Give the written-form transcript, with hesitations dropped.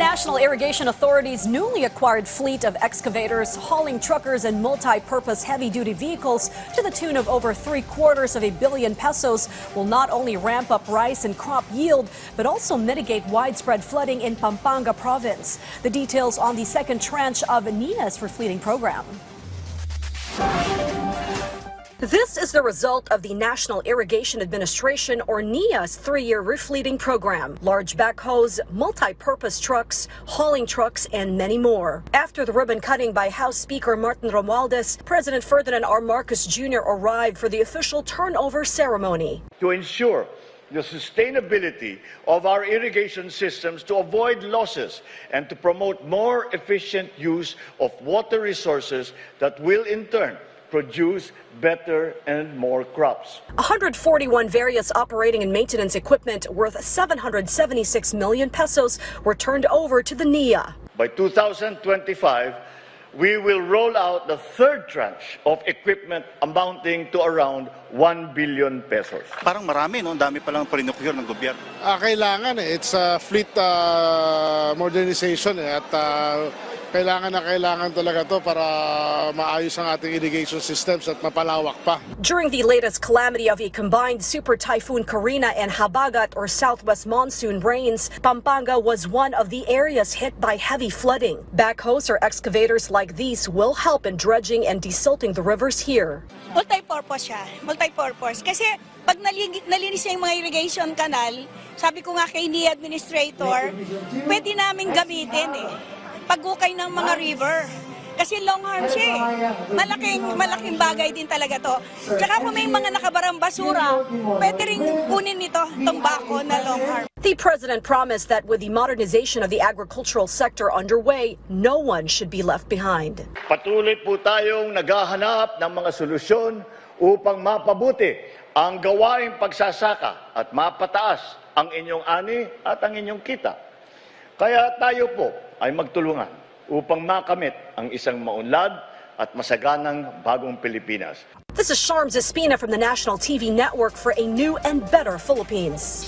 National Irrigation Authority's newly acquired fleet of excavators, hauling truckers and multi-purpose heavy-duty vehicles to the tune of over $750 million pesos will not only ramp up rice and crop yield, but also mitigate widespread flooding in Pampanga province. The details on the second tranche of NIA's refleeting program. This is the result of the National Irrigation Administration, or NIA's 3-year refleeting program. Large backhoes, multi-purpose trucks, hauling trucks, and many more. After the ribbon cutting by House Speaker Martin Romualdez, President Ferdinand R. Marcos Jr. arrived for the official turnover ceremony. To ensure the sustainability of our irrigation systems, to avoid losses, and to promote more efficient use of water resources that will in turn produce better and more crops. 141 various operating and maintenance equipment worth 776 million pesos were turned over to the NIA. By 2025, we will roll out the third tranche of equipment amounting to around 1 billion pesos. Parang marami, no? Ang dami palang prinocure ng gobyerno. Kailangan it's a fleet modernization at kailangan talaga to para maayos ang ating irrigation systems at mapalawak pa. During the latest calamity of a combined Super Typhoon Karina and Habagat or southwest monsoon rains, Pampanga was one of the areas hit by heavy flooding. Backhoes or excavators like these will help in dredging and desilting the rivers here. Multi-purpose siya. Multi-purpose. Kasi pag nalinis yung mga irrigation canal, sabi ko nga kay NIA Administrator, pwede namin gamitin pag-ukay ng mga river. Kasi long arm siya Malaking bagay din talaga to. Tsaka kung may mga nakabarang basura, pwede rin kunin nito, itong bako na long arm. The president promised that with the modernization of the agricultural sector underway, no one should be left behind. Patuloy po tayong naghahanap ng mga solusyon upang mapabuti ang gawaing pagsasaka at mapataas ang inyong ani at ang inyong kita. Kaya tayo po ay magtulungan upang makamit ang isang maunlad at masaganang bagong Pilipinas. This is Sharms Espina from the National TV Network for a new and better Philippines.